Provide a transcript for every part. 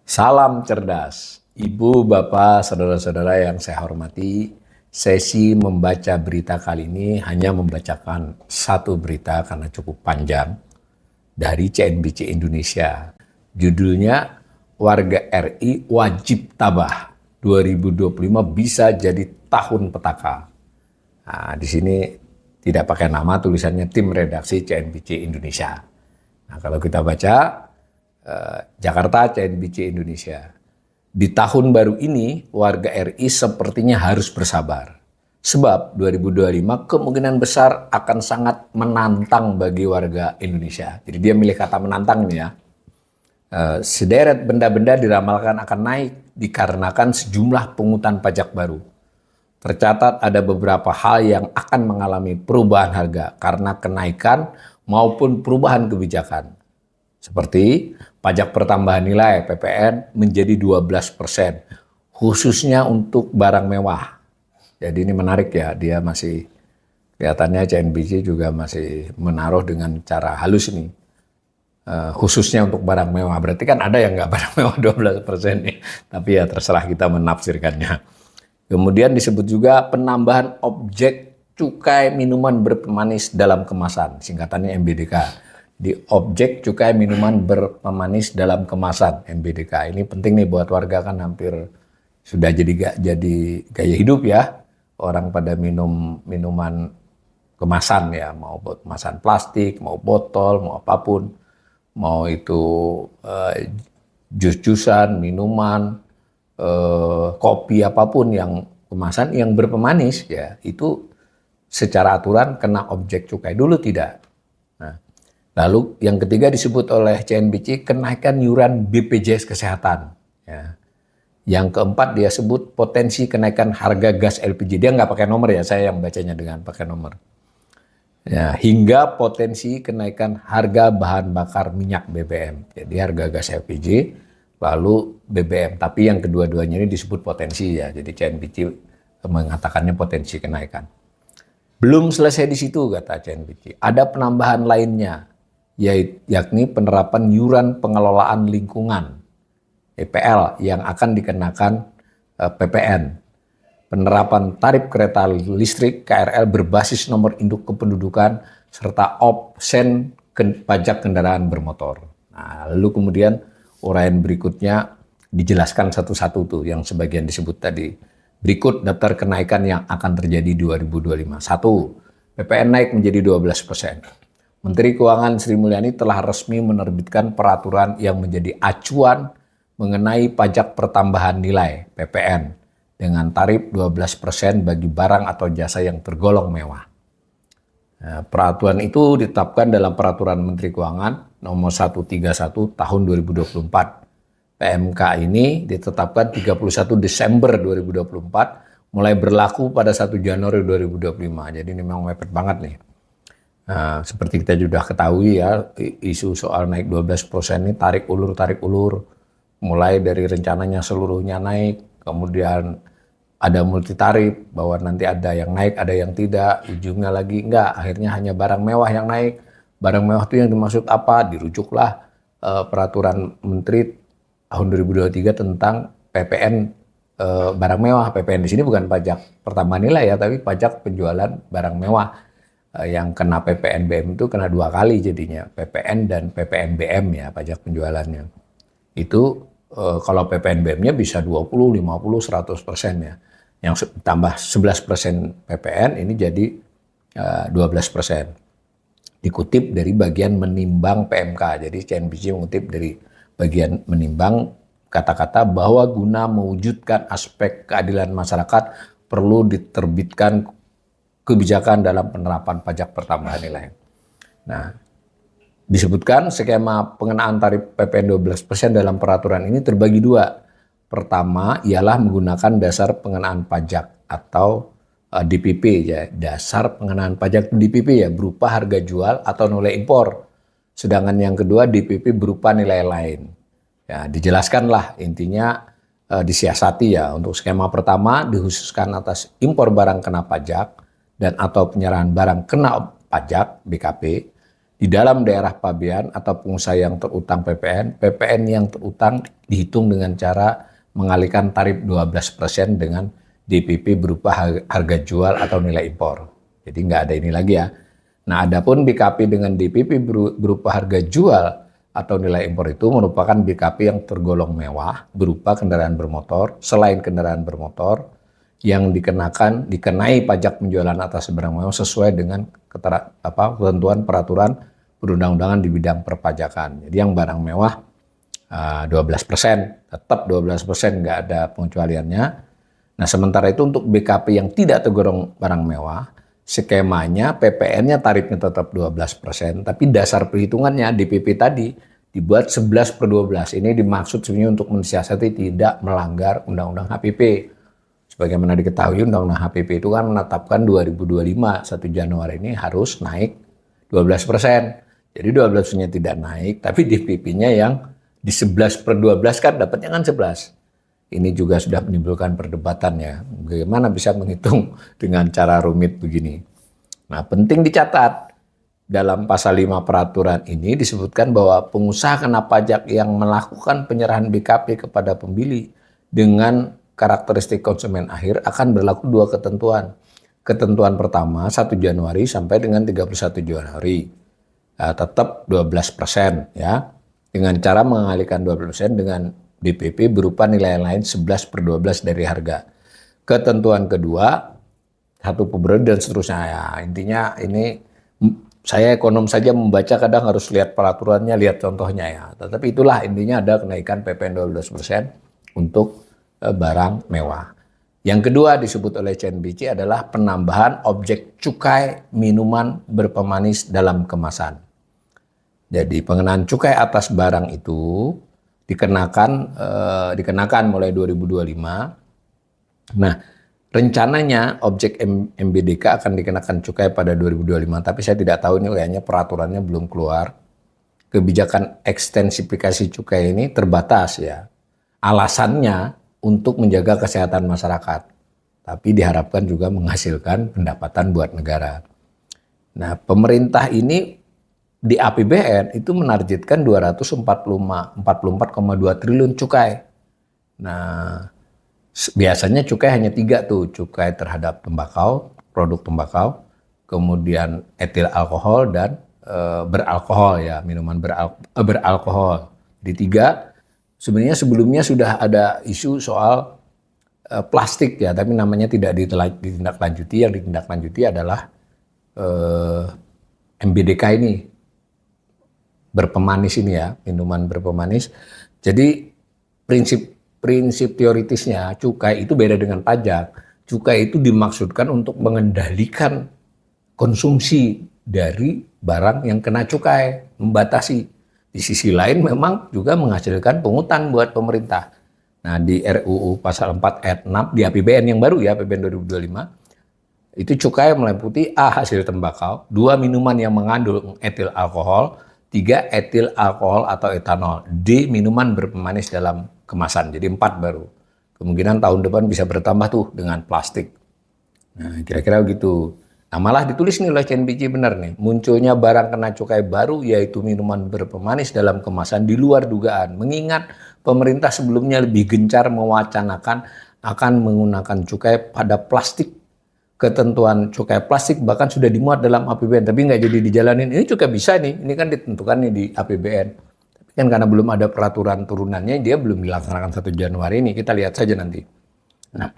Salam cerdas, Ibu, Bapak, Saudara-saudara yang saya hormati. Sesi membaca berita kali ini hanya membacakan satu berita karena cukup panjang dari CNBC Indonesia. Judulnya, Warga RI Wajib Tabah 2025 bisa jadi tahun petaka. Nah, di sini tidak pakai nama, tulisannya tim redaksi CNBC Indonesia. Nah, kalau kita baca, Jakarta, CNBC Indonesia. Di tahun baru ini, warga RI sepertinya harus bersabar. Sebab 2025 kemungkinan besar akan sangat menantang bagi warga Indonesia. Jadi dia milih kata menantang ini ya. Sederet benda-benda diramalkan akan naik dikarenakan sejumlah pungutan pajak baru. Tercatat ada beberapa hal yang akan mengalami perubahan harga karena kenaikan maupun perubahan kebijakan. Seperti pajak pertambahan nilai PPN menjadi 12%, khususnya untuk barang mewah. Jadi ini menarik ya, dia masih kelihatannya CNBC juga masih menaruh dengan cara halus nih. Khususnya untuk barang mewah, berarti kan ada yang nggak barang mewah 12% nih, tapi ya terserah kita menafsirkannya. Kemudian disebut juga penambahan objek cukai minuman berpemanis dalam kemasan, singkatannya MBDK. Di objek cukai minuman berpemanis dalam kemasan MBDK. Ini penting nih buat warga, kan hampir sudah jadi gaya hidup ya. Orang pada minum minuman kemasan ya, mau kemasan plastik, mau botol, mau apapun. Mau itu jus-jusan, minuman, kopi apapun yang kemasan yang berpemanis ya, itu secara aturan kena objek cukai. Dulu tidak. Lalu yang ketiga disebut oleh CNBC kenaikan iuran BPJS Kesehatan. Ya. Yang keempat dia sebut potensi kenaikan harga gas LPG. Dia nggak pakai nomor ya, saya yang bacanya dengan pakai nomor. Ya, hingga potensi kenaikan harga bahan bakar minyak BBM. Jadi harga gas LPG lalu BBM. Tapi yang kedua-duanya ini disebut potensi ya. Jadi CNBC mengatakannya potensi kenaikan. Belum selesai di situ kata CNBC. Ada penambahan lainnya, yakni penerapan iuran pengelolaan lingkungan (EPL) yang akan dikenakan PPN, penerapan tarif kereta listrik KRL berbasis nomor induk kependudukan, serta opsen pajak kendaraan bermotor. Nah, lalu kemudian uraian berikutnya dijelaskan satu-satu tuh yang sebagian disebut tadi. Berikut daftar kenaikan yang akan terjadi 2025. 1. PPN naik menjadi 12%. Menteri Keuangan Sri Mulyani telah resmi menerbitkan peraturan yang menjadi acuan mengenai pajak pertambahan nilai (PPN) dengan tarif 12% bagi barang atau jasa yang tergolong mewah. Nah, peraturan itu ditetapkan dalam Peraturan Menteri Keuangan Nomor 131 Tahun 2024. PMK ini ditetapkan 31 Desember 2024, mulai berlaku pada 1 Januari 2025. Jadi ini memang mepet banget nih. Nah, seperti kita sudah ketahui ya, isu soal naik 12% ini tarik ulur, mulai dari rencananya seluruhnya naik, kemudian ada multi tarif, bahwa nanti ada yang naik, ada yang tidak, ujungnya lagi enggak, akhirnya hanya barang mewah yang naik. Barang mewah itu yang dimaksud apa? Dirujuklah peraturan Menteri tahun 2023 tentang PPN barang mewah. PPN di sini bukan pajak pertambahan nilai ya, tapi pajak penjualan barang mewah. Yang kena PPNBM itu kena 2 kali jadinya, PPN dan PPNBM ya, pajak penjualannya. Itu kalau PPNBM-nya bisa 20, 50, 100% ya. Yang tambah 11% PPN ini jadi 12%. Dikutip dari bagian menimbang PMK. Jadi CNBC mengutip dari bagian menimbang kata-kata bahwa guna mewujudkan aspek keadilan masyarakat perlu diterbitkan kebijakan dalam penerapan pajak pertambahan nilai. Nah, disebutkan skema pengenaan tarif PPN 12% dalam peraturan ini terbagi 2. Pertama ialah menggunakan dasar pengenaan pajak atau DPP ya, dasar pengenaan pajak DPP ya, berupa harga jual atau nilai impor. Sedangkan yang kedua DPP berupa nilai lain. Ya, dijelaskanlah intinya disiasati ya. Untuk skema pertama dikhususkan atas impor barang kena pajak dan atau penyerahan barang kena pajak BKP di dalam daerah pabean atau pengusaha yang terutang PPN, PPN yang terutang dihitung dengan cara mengalihkan tarif 12% dengan DPP berupa harga jual atau nilai impor. Jadi nggak ada ini lagi ya. Nah, adapun BKP dengan DPP berupa harga jual atau nilai impor itu merupakan BKP yang tergolong mewah berupa kendaraan bermotor, selain kendaraan bermotor yang dikenai pajak penjualan atas barang mewah sesuai dengan ketentuan peraturan perundang-undangan di bidang perpajakan. Jadi yang barang mewah 12%, tetap 12%, nggak ada pengecualiannya. Nah, sementara itu untuk BKP yang tidak tergolong barang mewah, skemanya PPN-nya tarifnya tetap 12%, tapi dasar perhitungannya DPP tadi dibuat 11/12. Ini dimaksud sebenarnya untuk mensiasati tidak melanggar Undang-Undang HPP. Sebagaimana diketahui Undang-Undang HPP itu kan menetapkan 2025, 1 Januari ini harus naik 12%. Jadi 12%-nya tidak naik, tapi DPP-nya yang di 11/12 kan dapatnya kan 11. Ini juga sudah menimbulkan perdebatan ya. Bagaimana bisa menghitung dengan cara rumit begini. Nah, penting dicatat. Dalam pasal 5 peraturan ini disebutkan bahwa pengusaha kena pajak yang melakukan penyerahan BKP kepada pembeli dengan karakteristik konsumen akhir akan berlaku 2 ketentuan. Ketentuan pertama 1 Januari sampai dengan 31 Januari. Tetap 12% ya. Dengan cara mengalihkan 12% dengan DPP berupa nilai lain 11/12 dari harga. Ketentuan kedua 1 Februari dan seterusnya ya. Intinya ini saya ekonom saja membaca kadang harus lihat peraturannya, lihat contohnya ya. Tetapi itulah intinya ada kenaikan PPN 12% untuk barang mewah. Yang kedua disebut oleh CNBC adalah penambahan objek cukai minuman berpemanis dalam kemasan. Jadi pengenaan cukai atas barang itu dikenakan mulai 2025. Nah, rencananya objek MBDK akan dikenakan cukai pada 2025, tapi saya tidak tahu, ini kayaknya peraturannya belum keluar. Kebijakan ekstensifikasi cukai ini terbatas ya. Alasannya untuk menjaga kesehatan masyarakat, tapi diharapkan juga menghasilkan pendapatan buat negara. Nah, pemerintah ini di APBN itu menargetkan 244,2 triliun cukai. Nah, biasanya cukai hanya 3 tuh, cukai terhadap tembakau, produk tembakau, kemudian etil alkohol dan beralkohol ya, minuman beralkohol. Di 3. Sebenarnya sebelumnya sudah ada isu soal plastik ya, tapi namanya tidak ditindaklanjuti. Yang ditindaklanjuti adalah MBDK ini, berpemanis ini ya, minuman berpemanis. Jadi prinsip teoritisnya cukai itu beda dengan pajak. Cukai itu dimaksudkan untuk mengendalikan konsumsi dari barang yang kena cukai, membatasi. Di sisi lain memang juga menghasilkan pungutan buat pemerintah. Nah, di RUU pasal 4 ayat 6 di APBN yang baru ya, APBN 2025, itu cukai meliputi A. hasil tembakau, 2. minuman yang mengandung etil alkohol, 3. etil alkohol atau etanol, D. minuman berpemanis dalam kemasan. Jadi 4 baru. Kemungkinan tahun depan bisa bertambah tuh dengan plastik. Nah, kira-kira begitu. Nah, malah ditulis nih oleh CNBC benar nih, munculnya barang kena cukai baru yaitu minuman berpemanis dalam kemasan di luar dugaan. Mengingat pemerintah sebelumnya lebih gencar mewacanakan akan menggunakan cukai pada plastik. Ketentuan cukai plastik bahkan sudah dimuat dalam APBN, tapi nggak jadi dijalanin. Ini juga bisa nih, ini kan ditentukan nih di APBN. Tapi kan karena belum ada peraturan turunannya, dia belum dilaksanakan 1 Januari ini. Kita lihat saja nanti. Nah,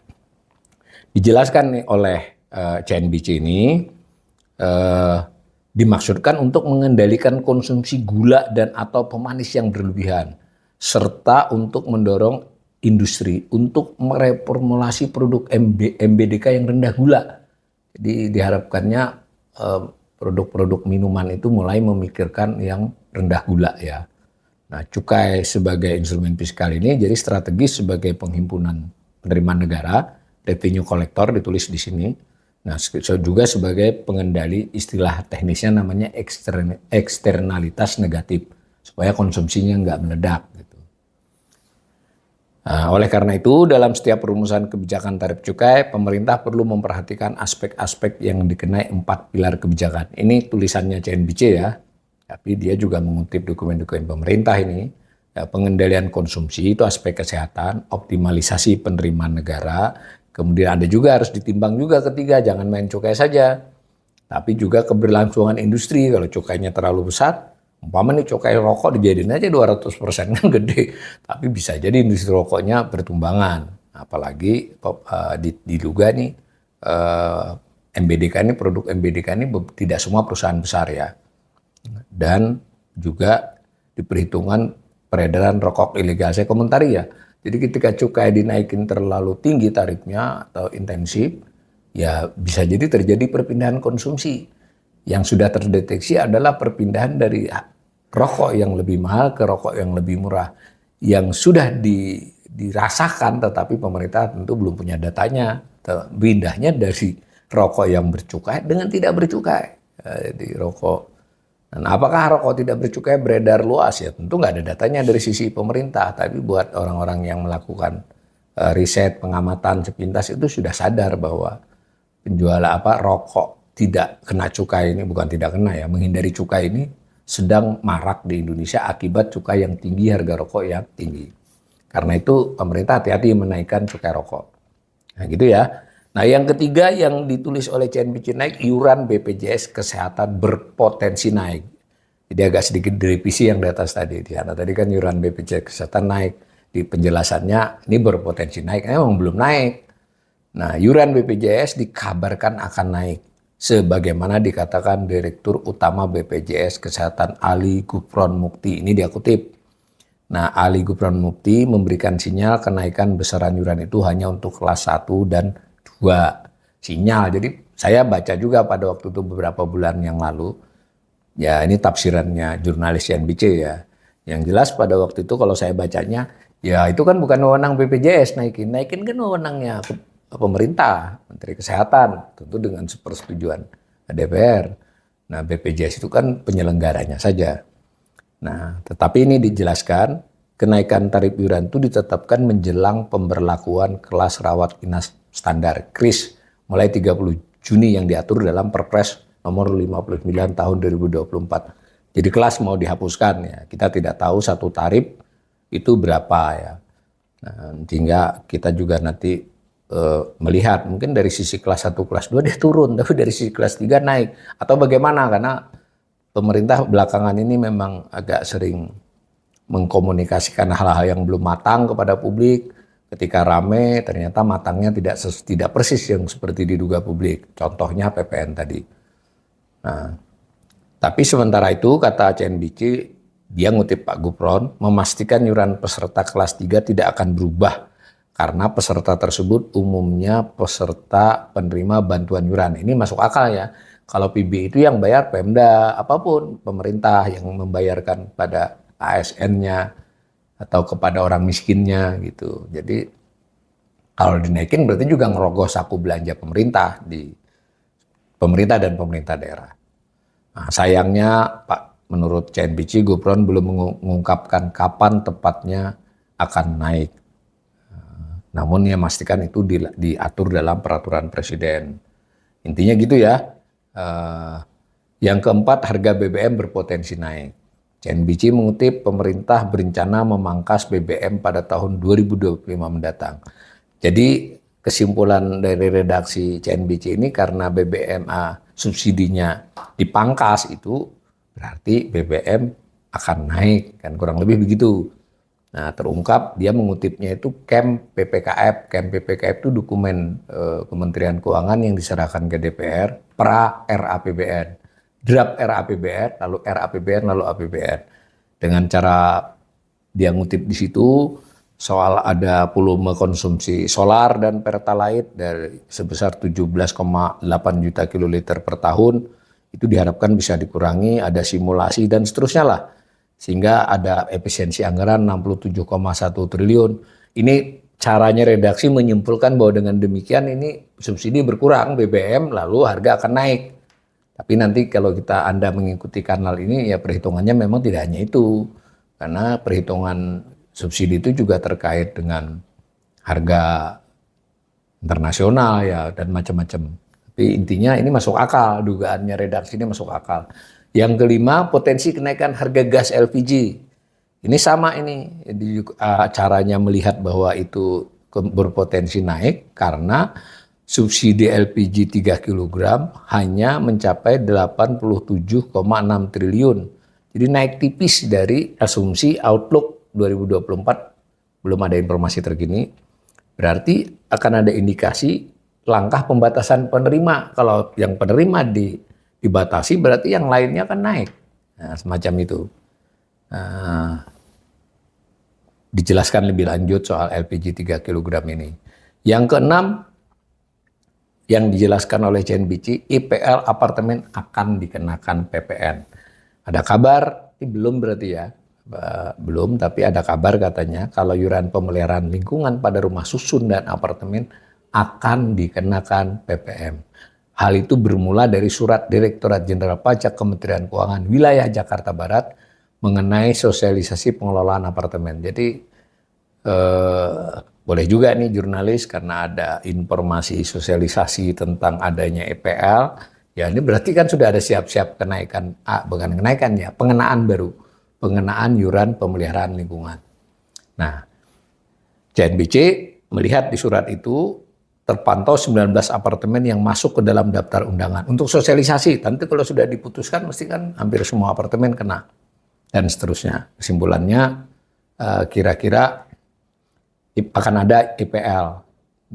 dijelaskan nih oleh CNBC ini dimaksudkan untuk mengendalikan konsumsi gula dan atau pemanis yang berlebihan, serta untuk mendorong industri untuk mereformulasi produk MBDK yang rendah gula. Jadi diharapkannya produk-produk minuman itu mulai memikirkan yang rendah gula ya. Nah, cukai sebagai instrumen fiskal ini jadi strategis sebagai penghimpunan penerimaan negara, revenue collector ditulis di sini. Nah, juga sebagai pengendali, istilah teknisnya namanya eksternalitas negatif, supaya konsumsinya nggak meledak gitu. Nah, oleh karena itu, dalam setiap perumusan kebijakan tarif cukai, pemerintah perlu memperhatikan aspek-aspek yang dikenai 4 pilar kebijakan. Ini tulisannya CNBC ya, tapi dia juga mengutip dokumen-dokumen pemerintah ini. Ya, pengendalian konsumsi itu aspek kesehatan, optimalisasi penerimaan negara, kemudian ada juga harus ditimbang juga ketiga, jangan main cukai saja, tapi juga keberlangsungan industri. Kalau cukainya terlalu besar, umpama nih cukai rokok dijadiin aja 200% kan gede, tapi bisa jadi industri rokoknya bertumbangan. Apalagi diduga nih MBDK ini, produk MBDK ini tidak semua perusahaan besar ya. Dan juga diperhitungkan peredaran rokok ilegal. Saya komentari ya. Jadi ketika cukai dinaikin terlalu tinggi tarifnya atau intensif, ya bisa jadi terjadi perpindahan konsumsi. Yang sudah terdeteksi adalah perpindahan dari rokok yang lebih mahal ke rokok yang lebih murah. Yang sudah dirasakan, tetapi pemerintah tentu belum punya datanya. Pindahnya dari rokok yang bercukai dengan tidak bercukai. Jadi rokok. Dan apakah rokok tidak bercukai beredar luas? Ya tentu nggak ada datanya dari sisi pemerintah. Tapi buat orang-orang yang melakukan riset, pengamatan sepintas itu sudah sadar bahwa penjual rokok tidak kena cukai ini, bukan tidak kena ya, menghindari cukai ini sedang marak di Indonesia akibat cukai yang tinggi, harga rokok yang tinggi. Karena itu pemerintah hati-hati menaikkan cukai rokok. Nah gitu ya. Nah yang ketiga yang ditulis oleh CNBC naik, iuran BPJS Kesehatan berpotensi naik. Jadi agak sedikit direvisi yang di atas tadi. Di sana tadi kan iuran BPJS Kesehatan naik. Di penjelasannya ini berpotensi naik, emang belum naik. Nah, iuran BPJS dikabarkan akan naik, sebagaimana dikatakan Direktur Utama BPJS Kesehatan Ali Gufron Mukti. Ini dia kutip. Nah, Ali Gufron Mukti memberikan sinyal kenaikan besaran iuran itu hanya untuk kelas 1 dan 2. Sinyal. Jadi saya baca juga pada waktu itu beberapa bulan yang lalu. Ya, ini tafsirannya jurnalis CNBC ya. Yang jelas pada waktu itu kalau saya bacanya, ya itu kan bukan wewenang BPJS naikin. Naikin kan wewenangnya pemerintah, Menteri Kesehatan, tentu dengan persetujuan DPR. Nah, BPJS itu kan penyelenggaranya saja. Nah, tetapi ini dijelaskan, kenaikan tarif iuran itu ditetapkan menjelang pemberlakuan kelas rawat inap standar KRIS mulai 30 Juni yang diatur dalam Perpres nomor 59 tahun 2024. Jadi kelas mau dihapuskan ya. Kita tidak tahu satu tarif itu berapa ya. Nah, sehingga kita juga nanti melihat mungkin dari sisi kelas 1, kelas 2 dia turun, tapi dari sisi kelas 3 naik. Atau bagaimana, karena pemerintah belakangan ini memang agak sering mengkomunikasikan hal-hal yang belum matang kepada publik. Ketika rame ternyata matangnya tidak persis yang seperti diduga publik. Contohnya PPN tadi. Nah, tapi sementara itu kata CNBC, dia ngutip Pak Gufron, memastikan iuran peserta kelas 3 tidak akan berubah karena peserta tersebut umumnya peserta penerima bantuan iuran. Ini masuk akal ya. Kalau PB itu yang bayar Pemda, apapun pemerintah yang membayarkan pada ASN-nya atau kepada orang miskinnya gitu. Jadi kalau dinaikin berarti juga ngerogoh saku belanja pemerintah di pemerintah dan pemerintah daerah. Nah, sayangnya Pak, menurut CNBC, Gufron belum mengungkapkan kapan tepatnya akan naik. Namun ia memastikan itu diatur dalam peraturan presiden. Intinya gitu ya. Yang keempat, harga BBM berpotensi naik. CNBC mengutip pemerintah berencana memangkas BBM pada tahun 2025 mendatang. Jadi kesimpulan dari redaksi CNBC ini karena BBM subsidinya dipangkas itu berarti BBM akan naik, kan kurang lebih begitu. Nah, terungkap dia mengutipnya itu KEM PPKF. KEM PPKF itu dokumen Kementerian Keuangan yang diserahkan ke DPR pra RAPBN. Draft RAPBN, lalu RAPBN, lalu APBN. Dengan cara dia ngutip di situ soal ada volume konsumsi solar dan pertalite dari sebesar 17,8 juta kiloliter per tahun, itu diharapkan bisa dikurangi, ada simulasi dan seterusnya lah. Sehingga ada efisiensi anggaran 67,1 triliun. Ini caranya redaksi menyimpulkan bahwa dengan demikian ini subsidi berkurang BBM lalu harga akan naik. Tapi nanti kalau Anda mengikuti kanal ini ya perhitungannya memang tidak hanya itu. Karena perhitungan subsidi itu juga terkait dengan harga internasional ya dan macam-macam. Tapi intinya ini masuk akal, dugaannya redaksi ini masuk akal. Yang kelima, potensi kenaikan harga gas LPG. Ini sama ini, caranya melihat bahwa itu berpotensi naik karena subsidi LPG 3 kg hanya mencapai 87,6 triliun. Jadi naik tipis dari asumsi outlook 2024, belum ada informasi terkini. Berarti akan ada indikasi langkah pembatasan penerima. Kalau yang penerima dibatasi berarti yang lainnya akan naik. Nah, semacam itu. Dijelaskan lebih lanjut soal LPG 3 kg ini. Yang keenam, yang dijelaskan oleh CNBC, IPL apartemen akan dikenakan PPN. Ada kabar, ini belum berarti ya, belum, tapi ada kabar katanya kalau iuran pemeliharaan lingkungan pada rumah susun dan apartemen akan dikenakan PPN. Hal itu bermula dari surat Direktorat Jenderal Pajak Kementerian Keuangan Wilayah Jakarta Barat mengenai sosialisasi pengelolaan apartemen. Jadi boleh juga nih jurnalis karena ada informasi sosialisasi tentang adanya EPL, ya ini berarti kan sudah ada siap-siap kenaikan, bukan kenaikan ya, pengenaan baru, pengenaan iuran pemeliharaan lingkungan. Nah, CNBC melihat di surat itu terpantau 19 apartemen yang masuk ke dalam daftar undangan. Untuk sosialisasi, nanti kalau sudah diputuskan mesti kan hampir semua apartemen kena. Dan seterusnya. Kesimpulannya kira-kira akan ada IPL.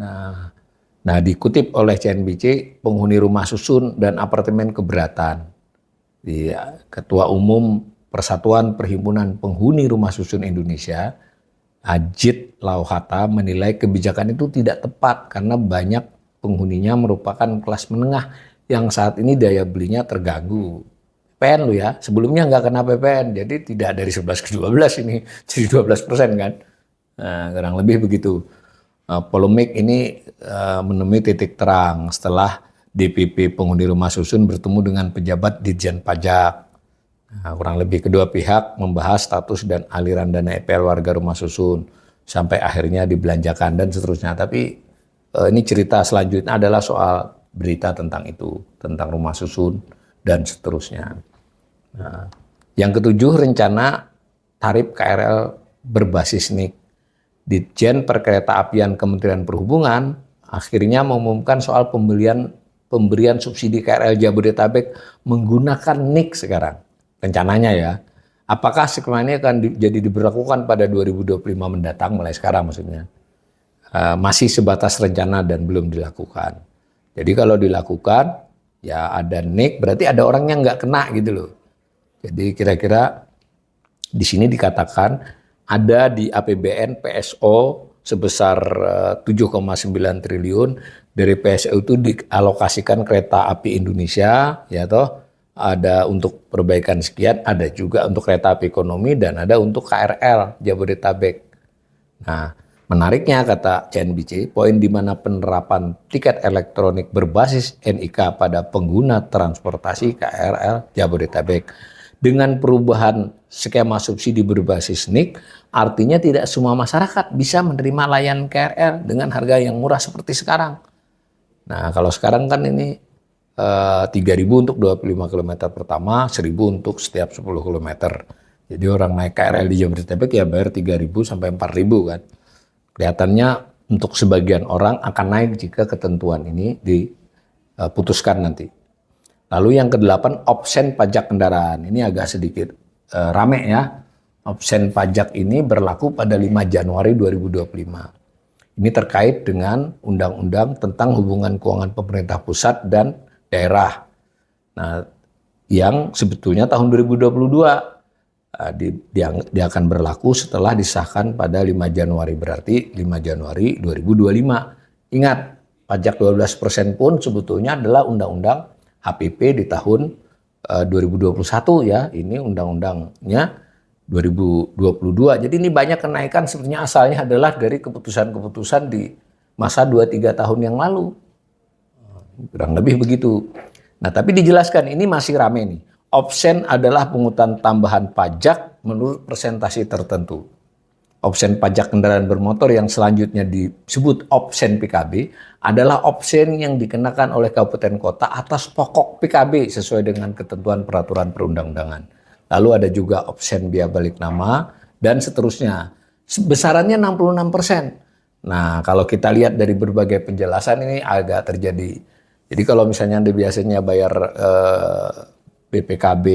Nah, dikutip oleh CNBC, penghuni rumah susun dan apartemen keberatan. Ketua Umum Persatuan Perhimpunan Penghuni Rumah Susun Indonesia, Ajit Lauhata, menilai kebijakan itu tidak tepat karena banyak penghuninya merupakan kelas menengah yang saat ini daya belinya terganggu. PPN lu ya, sebelumnya nggak kena PPN, jadi tidak dari 11 ke 12 ini, jadi 12% kan. Nah, kurang lebih begitu. Polemik ini menemui titik terang setelah DPP penghuni rumah susun bertemu dengan pejabat Ditjen Pajak. Nah, kurang lebih kedua pihak membahas status dan aliran dana EPL warga rumah susun sampai akhirnya dibelanjakan dan seterusnya. Tapi ini cerita selanjutnya adalah soal berita tentang itu, tentang rumah susun dan seterusnya. Nah, yang ketujuh, rencana tarif KRL berbasis NIK. Ditjen Perkeretaapian Kementerian Perhubungan akhirnya mengumumkan soal pemberian subsidi KRL Jabodetabek menggunakan NIK sekarang. Rencananya ya. Apakah skema ini akan jadi diberlakukan pada 2025 mendatang, mulai sekarang maksudnya. Masih sebatas rencana dan belum dilakukan. Jadi kalau dilakukan, ya ada NIK, berarti ada orang yang nggak kena gitu loh. Jadi kira-kira di sini dikatakan ada di APBN PSO sebesar 7,9 triliun. Dari PSO itu dialokasikan kereta api Indonesia, ya toh, ada untuk perbaikan sekian, ada juga untuk kereta api ekonomi dan ada untuk KRL Jabodetabek. Nah, menariknya kata CNBC, poin di mana penerapan tiket elektronik berbasis NIK pada pengguna transportasi KRL Jabodetabek dengan perubahan skema subsidi berbasis NIK, artinya tidak semua masyarakat bisa menerima layanan KRL dengan harga yang murah seperti sekarang. Nah, kalau sekarang kan ini 3.000 untuk 25 km pertama, 1.000 untuk setiap 10 km. Jadi orang naik KRL di Jabodetabek ya bayar 3.000 sampai 4.000 kan. Kelihatannya untuk sebagian orang akan naik jika ketentuan ini diputuskan nanti. Lalu yang ke-8, opsen pajak kendaraan. Ini agak sedikit rame ya. Opsen pajak ini berlaku pada 5 Januari 2025. Ini terkait dengan undang-undang tentang hubungan keuangan pemerintah pusat dan daerah. Nah, yang sebetulnya tahun 2022 dia akan berlaku setelah disahkan pada 5 Januari. Berarti 5 Januari 2025. Ingat, pajak 12% pun sebetulnya adalah undang-undang HPP di tahun 2021 ya. Ini undang-undangnya 2022. Jadi ini banyak kenaikan sebenarnya asalnya adalah dari keputusan-keputusan di masa 2-3 tahun yang lalu. Kurang lebih begitu. Nah, tapi dijelaskan ini masih rame nih. Opsen adalah pungutan tambahan pajak menurut persentase tertentu. Opsen pajak kendaraan bermotor yang selanjutnya disebut opsen PKB adalah opsen yang dikenakan oleh kabupaten kota atas pokok PKB sesuai dengan ketentuan peraturan perundang-undangan. Lalu ada juga opsen biaya balik nama dan seterusnya. Besarannya 66%. Nah, kalau kita lihat dari berbagai penjelasan ini agak terjadi. Jadi kalau misalnya Anda biasanya bayar BPKB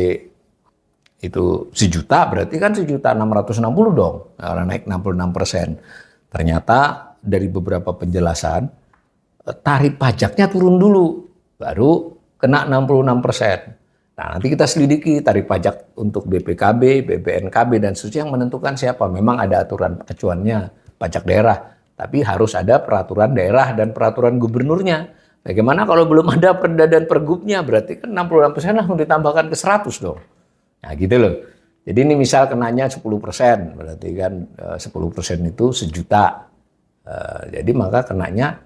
itu 1 juta, berarti kan 1.660.000 dong, karena naik 66%. Ternyata dari beberapa penjelasan, tarif pajaknya turun dulu, baru kena 66%. Nah, nanti kita selidiki tarif pajak untuk BPKB, BPNKB, dan seterusnya yang menentukan siapa. Memang ada aturan acuannya, pajak daerah, tapi harus ada peraturan daerah dan peraturan gubernurnya. Bagaimana kalau belum ada perda dan pergubnya, berarti kan 66% langsung ditambahkan ke 100 dong. Nah gitu loh. Jadi ini misal kenanya 10%, berarti kan 10% itu 1 juta. Jadi maka kenanya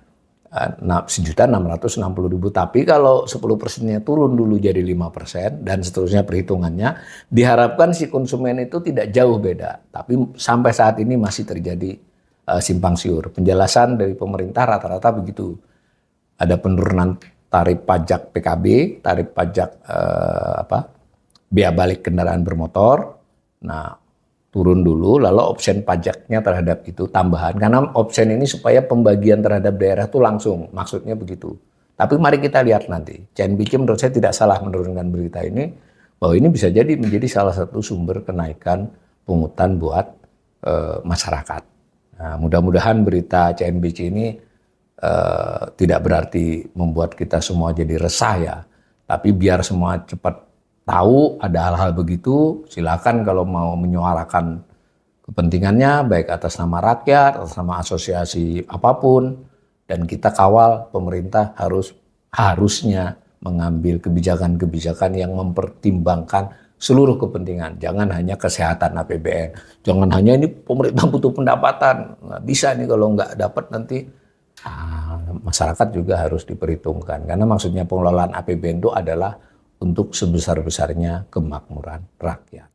1.660.000. Tapi kalau 10%-nya turun dulu jadi 5% dan seterusnya perhitungannya, diharapkan si konsumen itu tidak jauh beda. Tapi sampai saat ini masih terjadi simpang siur. Penjelasan dari pemerintah rata-rata begitu. Ada penurunan tarif pajak PKB, tarif pajak biaya balik kendaraan bermotor. Nah, turun dulu, lalu opsen pajaknya terhadap itu tambahan. Karena opsen ini supaya pembagian terhadap daerah itu langsung, maksudnya begitu. Tapi mari kita lihat nanti. CNBC menurut saya tidak salah menurunkan berita ini, bahwa ini bisa jadi menjadi salah satu sumber kenaikan pungutan buat masyarakat. Nah, mudah-mudahan berita CNBC ini tidak berarti membuat kita semua jadi resah ya. Tapi biar semua cepat tahu ada hal-hal begitu, silakan kalau mau menyuarakan kepentingannya, baik atas nama rakyat, atas nama asosiasi apapun, dan kita kawal pemerintah harusnya mengambil kebijakan-kebijakan yang mempertimbangkan seluruh kepentingan. Jangan hanya kesehatan APBN, jangan hanya ini pemerintah butuh pendapatan, nggak bisa nih kalau nggak dapat nanti. Masyarakat juga harus diperhitungkan, karena maksudnya pengelolaan APBN itu adalah untuk sebesar-besarnya kemakmuran rakyat.